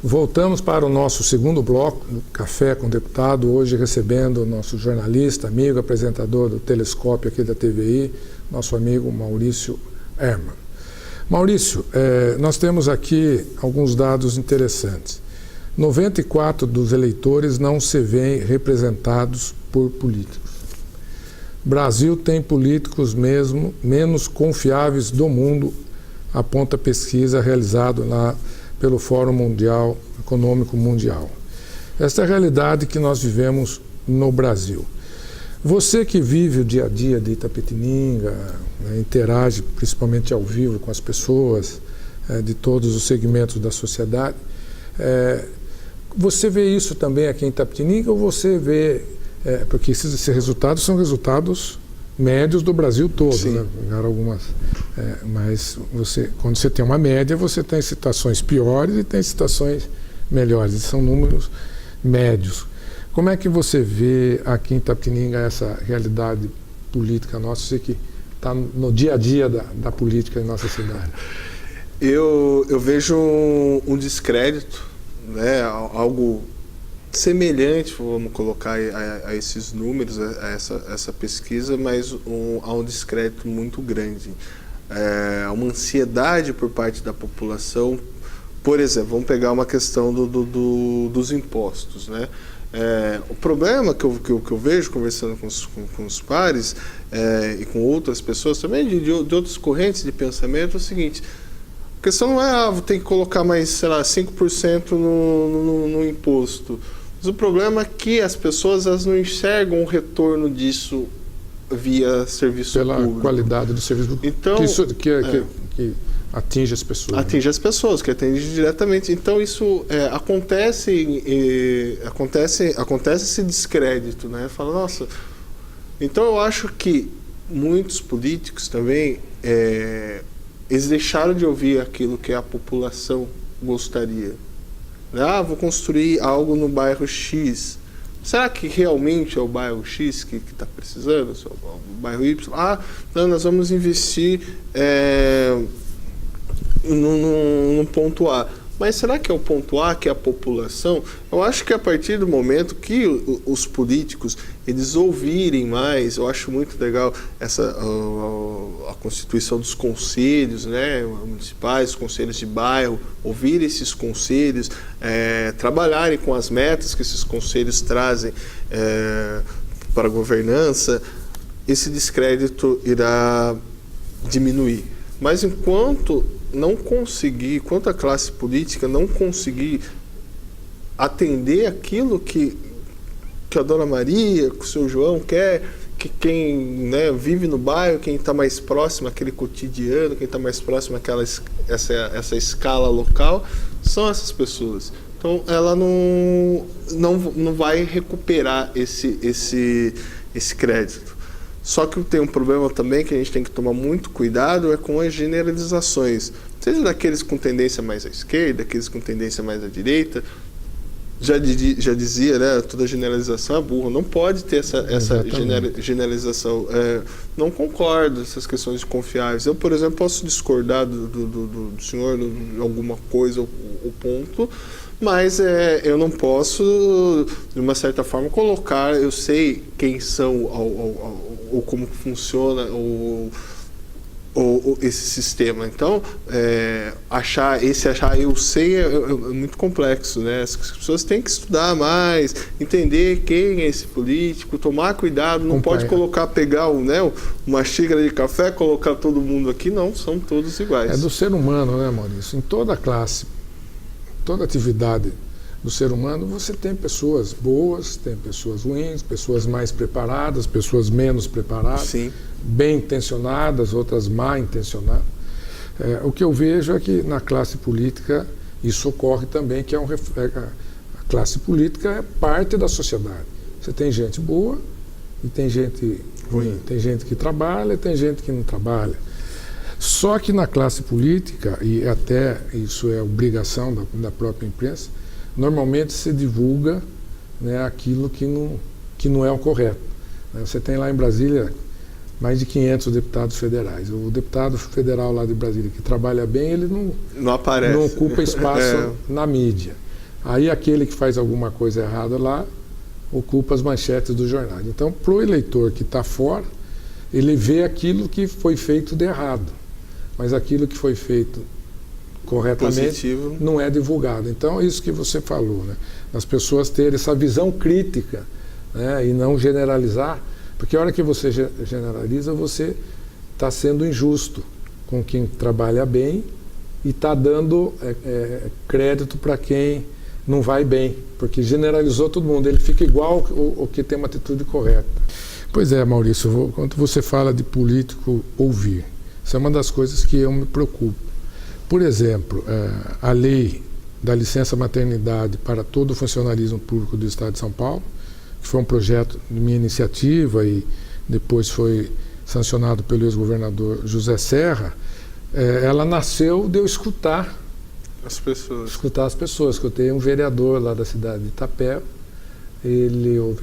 Voltamos para o nosso segundo bloco, do Café com o Deputado, hoje recebendo o nosso jornalista, amigo, apresentador do Telescópio aqui da TVI, nosso amigo Maurício Hermann. Maurício, nós temos aqui alguns dados interessantes. 94% dos eleitores não se veem representados por políticos. O Brasil tem políticos mesmo menos confiáveis do mundo, aponta a pesquisa realizada lá pelo Fórum Econômico Mundial. Esta é a realidade que nós vivemos no Brasil. Você que vive o dia a dia de Itapetininga, né, interage principalmente ao vivo com as pessoas de todos os segmentos da sociedade, você vê isso também aqui em Itapetininga ou você vê, porque esses resultados são resultados médios do Brasil todo, né? Algumas, mas quando você tem uma média, você tem situações piores e tem situações melhores, são números médios. Como é que você vê aqui em Itapetininga essa realidade política nossa, você que está no dia a dia da política em nossa cidade? Eu vejo um descrédito, né, algo semelhante, vamos colocar a esses números, a essa pesquisa, mas há um descrédito muito grande. Uma ansiedade por parte da população. Por exemplo, vamos pegar uma questão dos impostos, né? O problema que eu vejo conversando com os pares e com outras pessoas também de outras correntes de pensamento é o seguinte: a questão não é tem que colocar mais, sei lá, 5% no imposto. Mas o problema é que as pessoas não enxergam o retorno disso via serviço público. Pela qualidade do serviço público. Então, que atinge as pessoas. Atinge as pessoas, que atinge diretamente. Então isso acontece esse descrédito, né? Fala, nossa. Então eu acho que muitos políticos também eles deixaram de ouvir aquilo que a população gostaria. Vou construir algo no bairro X. Será que realmente é o bairro X que está precisando? O bairro Y? Não, nós vamos investir no ponto A. Mas será que é o ponto A, que é a população? Eu acho que a partir do momento que os políticos eles ouvirem mais, eu acho muito legal a constituição dos conselhos, né, municipais, conselhos de bairro, ouvir esses conselhos, trabalharem com as metas que esses conselhos trazem para a governança, esse descrédito irá diminuir. Mas enquanto a classe política não conseguir atender aquilo que a Dona Maria, que o seu João quer, que quem, né, vive no bairro, quem está mais próximo àquele cotidiano, quem está mais próximo essa escala local, são essas pessoas. Então ela não vai recuperar esse crédito. Só que tem um problema também que a gente tem que tomar muito cuidado com as generalizações. Seja daqueles com tendência mais à esquerda, aqueles com tendência mais à direita. Já dizia, né, toda generalização é burra. Não pode ter essa generalização. Não concordo essas questões de confiáveis. Eu, por exemplo, posso discordar do senhor de alguma coisa ou ponto, mas eu não posso, de uma certa forma, colocar, eu sei quem são ou como funciona esse sistema. Então, achar eu sei é muito complexo, né? As pessoas têm que estudar mais, entender quem é esse político, tomar cuidado, não pode pegar uma xícara de café, colocar todo mundo aqui, não, são todos iguais. É do ser humano, né, Maurício? Em toda classe, toda atividade do ser humano, você tem pessoas boas, tem pessoas ruins, pessoas mais preparadas, pessoas menos preparadas, sim, bem intencionadas, outras mal intencionadas. O que eu vejo é que na classe política isso ocorre também, que a classe política é parte da sociedade. Você tem gente boa e tem gente ruim, tem gente que trabalha e tem gente que não trabalha. Só que na classe política, e até isso é obrigação da própria imprensa, normalmente se divulga, né, aquilo que não é o correto. Você tem lá em Brasília mais de 500 deputados federais. O deputado federal lá de Brasília que trabalha bem, ele não aparece, não ocupa espaço na mídia. Aí aquele que faz alguma coisa errada lá ocupa as manchetes dos jornais. Então, para o eleitor que está fora, ele vê aquilo que foi feito de errado, mas aquilo que foi feito corretamente Positivo. não é divulgado. Então, é isso que você falou, né? As pessoas terem essa visão crítica, né? E não generalizar, porque a hora que você generaliza, você está sendo injusto com quem trabalha bem e está dando crédito para quem não vai bem, porque generalizou todo mundo, ele fica igual o que tem uma atitude correta. Pois é, Maurício, quando você fala de político ouvir, isso é uma das coisas que eu me preocupo. Por exemplo, a lei da licença maternidade para todo o funcionalismo público do Estado de São Paulo, que foi um projeto de minha iniciativa e depois foi sancionado pelo ex-governador José Serra, ela nasceu de eu escutar as pessoas. Escutar as pessoas. Escutei um vereador lá da cidade de Itapeva, ele, o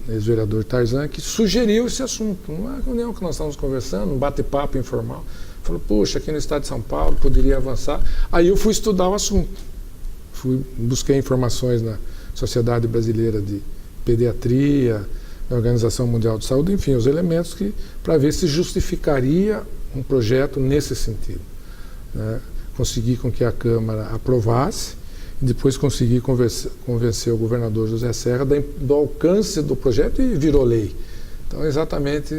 ex-vereador Tarzan, que sugeriu esse assunto. Numa reunião que nós estávamos conversando, um bate-papo informal. Falou, poxa, aqui no estado de São Paulo poderia avançar. Aí eu fui estudar o assunto. Busquei informações na Sociedade Brasileira de Pediatria, na Organização Mundial de Saúde, enfim, os elementos para ver se justificaria um projeto nesse sentido, né? Consegui com que a Câmara aprovasse e depois consegui convencer o governador José Serra do alcance do projeto e virou lei. Então, exatamente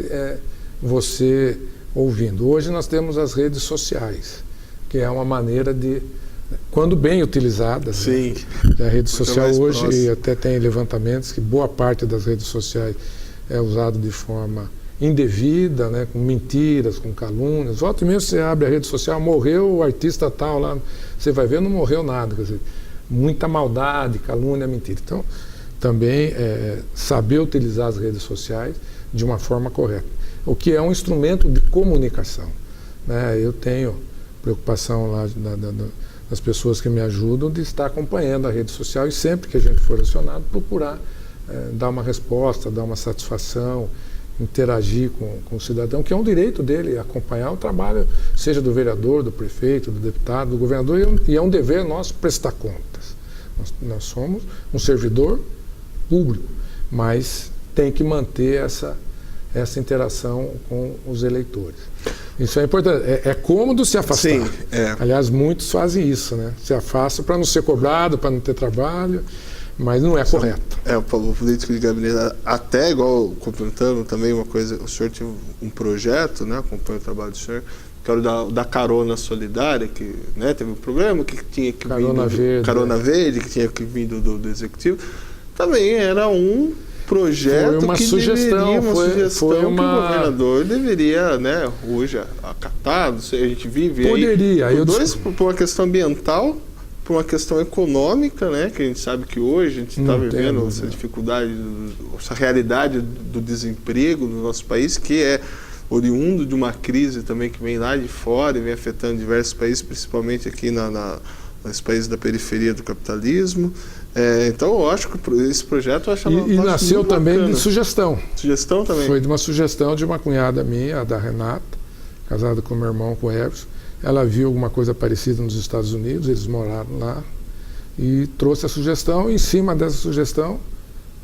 você ouvindo. Hoje nós temos as redes sociais, que é uma maneira de, quando bem utilizadas, sim, né? A rede social hoje próximo. até tem levantamentos que boa parte das redes sociais é usada de forma indevida, né, com mentiras, com calúnias. Volta e meia você abre a rede social, morreu o artista tal lá, você vai ver, não morreu nada. Quer dizer, muita maldade, calúnia, mentira. Então, também saber utilizar as redes sociais de uma forma correta. O que é um instrumento de comunicação, né? Eu tenho preocupação lá das pessoas que me ajudam de estar acompanhando a rede social e sempre que a gente for acionado, procurar dar uma resposta, dar uma satisfação, interagir com o cidadão, que é um direito dele acompanhar o trabalho, seja do vereador, do prefeito, do deputado, do governador, e é um dever nosso prestar contas. Nós somos um servidor público, mas tem que manter essa interação com os eleitores. Isso é importante. É cômodo se afastar. Sim, Aliás, muitos fazem isso, né? Se afastam para não ser cobrado, para não ter trabalho, mas não é correto. O político de gabinete, até igual complementando também uma coisa, o senhor tinha um projeto, né, acompanha o trabalho do senhor, que era o da carona solidária, que, né, teve um problema, que tinha que vir carona verde, que tinha que vir do executivo, também era um projeto foi uma que sugestão, foi que o governador deveria, né, hoje acatar, a gente vive poderia, aí, por uma questão ambiental, por uma questão econômica, né, que a gente sabe que hoje a gente está vivendo essa dificuldade, essa realidade do desemprego no nosso país, que é oriundo de uma crise também que vem lá de fora e vem afetando diversos países, principalmente aqui nos países da periferia do capitalismo. Então eu acho que esse projeto eu acho e nasceu também bacana. De sugestão. Sugestão também? Foi de uma sugestão de uma cunhada minha, a da Renata, casada com meu irmão, com o Everson. Ela viu alguma coisa parecida nos Estados Unidos, eles moraram lá, e trouxe a sugestão. E em cima dessa sugestão,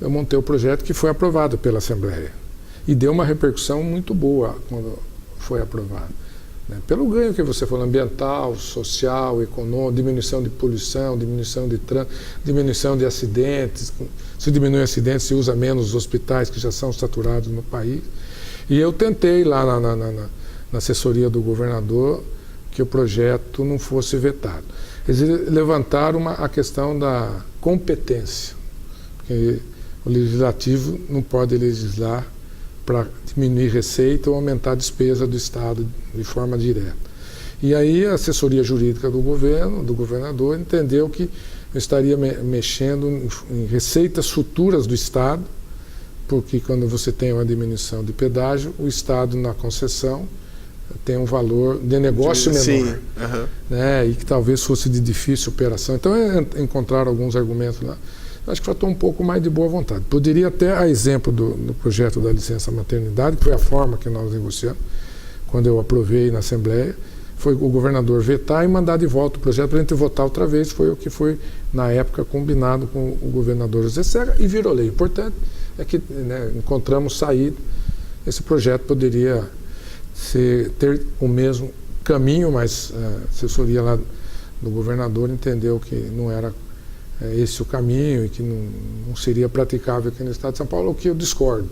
eu montei o projeto que foi aprovado pela Assembleia. E deu uma repercussão muito boa quando foi aprovado, né? Pelo ganho que você falou, ambiental, social, econômico, diminuição de poluição, diminuição de trânsito, diminuição de acidentes. Se diminui acidentes, se usa menos os hospitais que já são saturados no país. E eu tentei lá na assessoria do governador que o projeto não fosse vetado. Eles levantaram a questão da competência, porque o legislativo não pode legislar para diminuir receita ou aumentar a despesa do Estado de forma direta. E aí a assessoria jurídica do governo, do governador, entendeu que eu estaria mexendo em receitas futuras do Estado, porque quando você tem uma diminuição de pedágio, o Estado na concessão tem um valor de negócio menor. Sim. Né, e que talvez fosse de difícil operação. Então, encontraram alguns argumentos lá. Acho que faltou um pouco mais de boa vontade. Poderia até, a exemplo do projeto da licença maternidade, que foi a forma que nós negociamos, quando eu aprovei na Assembleia, foi o governador vetar e mandar de volta o projeto para a gente votar outra vez. Foi o que foi, na época, combinado com o governador José Serra e virou lei. O importante é que, né, encontramos saída. Esse projeto poderia ter o mesmo caminho, mas a assessoria lá do governador entendeu que não era esse o caminho e que não seria praticável aqui no estado de São Paulo, o que eu discordo.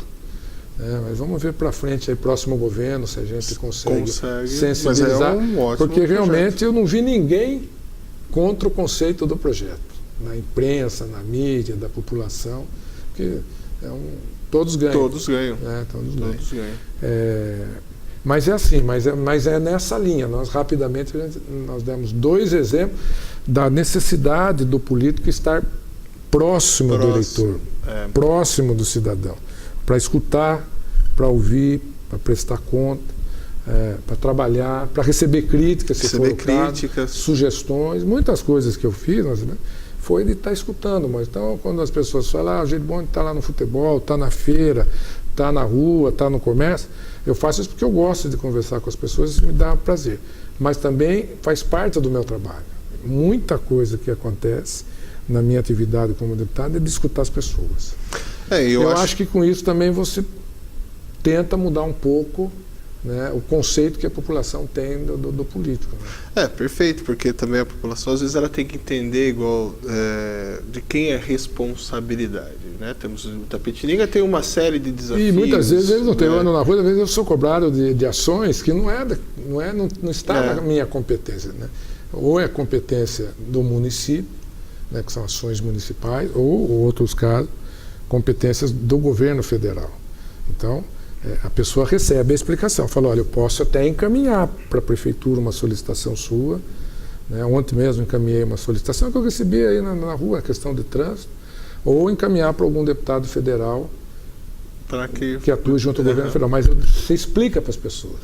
Mas vamos ver para frente aí, próximo governo, se a gente consegue sensibilizar, porque realmente eu não vi ninguém contra o conceito do projeto, na imprensa, na mídia, da população, porque todos ganham. Todos ganham. Todos ganham. Mas é assim, mas é nessa linha. Nós rapidamente nós demos 2 exemplos da necessidade do político estar próximo do eleitor, próximo do cidadão, para escutar, para ouvir, para prestar conta, para trabalhar, para receber críticas, se for o caso, sugestões, muitas coisas que eu fiz, né, foi de estar escutando. Mas então, quando as pessoas falam, o jeito bom de estar lá no futebol, está na feira, está na rua, está no comércio, eu faço isso porque eu gosto de conversar com as pessoas e isso me dá prazer. Mas também faz parte do meu trabalho. Muita coisa que acontece na minha atividade como deputado é de escutar as pessoas. Eu acho que com isso também você tenta mudar um pouco, né, o conceito que a população tem do político. Né? Perfeito, porque também a população às vezes ela tem que entender de quem é a responsabilidade. Né? Temos o Itapetininga tem uma série de desafios. E muitas vezes eu não tenho ano na rua, às vezes eu sou cobrado de ações que não está na minha competência. Né? Ou é competência do município, né, que são ações municipais, ou outros casos, competências do governo federal. Então, a pessoa recebe a explicação, fala, olha, eu posso até encaminhar para a prefeitura uma solicitação sua, né? Ontem mesmo encaminhei uma solicitação que eu recebi aí na rua, a questão de trânsito, ou encaminhar para algum deputado federal que atue junto ao governo federal, mas você explica para as pessoas.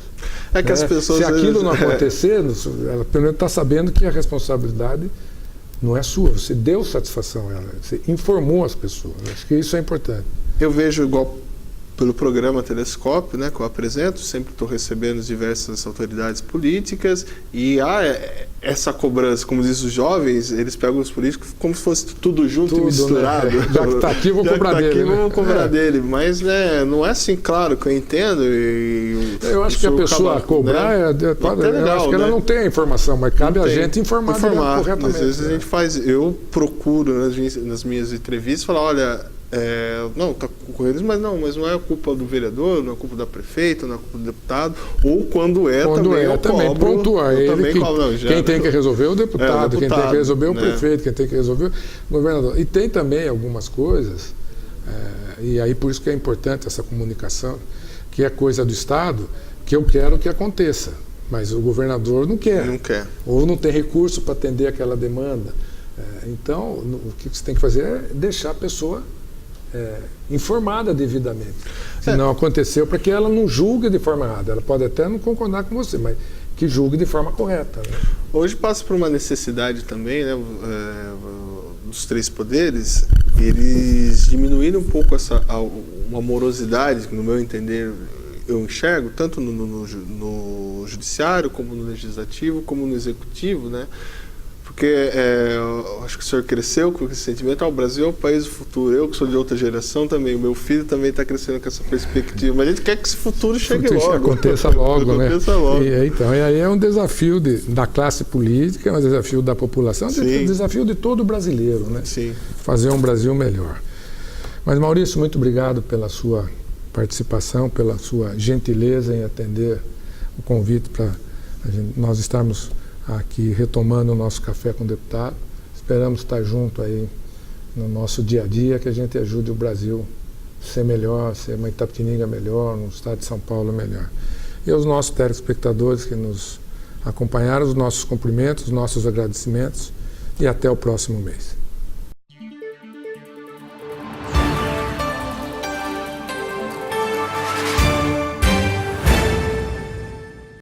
Que as pessoas... Se aquilo não acontecer, ela pelo menos está sabendo que a responsabilidade não é sua, você deu satisfação a ela, você informou as pessoas. Acho que isso é importante. Eu vejo igual pelo programa Telescópio, né, que eu apresento, sempre estou recebendo diversas autoridades políticas e essa cobrança, como diz os jovens, eles pegam os políticos como se fosse tudo junto e misturado. Né? Já que está aqui, vou cobrar dele. Vou cobrar dele. Mas não é assim, claro, que eu entendo. Eu acho que a pessoa cobrar, né? Eu acho que ela não tem a informação, mas cabe a gente informar corretamente. Às vezes a gente eu procuro nas minhas entrevistas falar, olha, não, está com eles, mas não é culpa do vereador, não é culpa da prefeita, não é culpa do deputado, ou quando também pontua ele quem tem que resolver é o deputado, quem tem que resolver é o prefeito, quem tem que resolver o governador. E tem também algumas coisas, e aí por isso que é importante essa comunicação, que é coisa do Estado, que eu quero que aconteça, mas o governador não quer. Ou não tem recurso para atender aquela demanda. Então, o que você tem que fazer é deixar a pessoa informada devidamente. Se não aconteceu, para que ela não julgue de forma errada. Ela pode até não concordar com você, mas que julgue de forma correta. Né? Hoje passa por uma necessidade também, né, dos 3 poderes, eles diminuíram um pouco uma morosidade, que no meu entender eu enxergo, tanto no judiciário, como no legislativo, como no executivo, né? Porque eu acho que o senhor cresceu com esse sentimento, o Brasil é o país do futuro. Eu que sou de outra geração também, o meu filho também está crescendo com essa perspectiva. Mas a gente quer que esse futuro chegue logo. Aconteça logo, né? E aí é um desafio da classe política, é um desafio da população, é um desafio de todo brasileiro, né? Sim. Fazer um Brasil melhor. Mas, Maurício, muito obrigado pela sua participação, pela sua gentileza em atender o convite para nós estarmos aqui retomando o nosso Café com o Deputado. Esperamos estar junto aí no nosso dia a dia, que a gente ajude o Brasil a ser melhor, ser uma Itapetininga melhor, um estado de São Paulo melhor. E aos nossos telespectadores que nos acompanharam, os nossos cumprimentos, os nossos agradecimentos e até o próximo mês.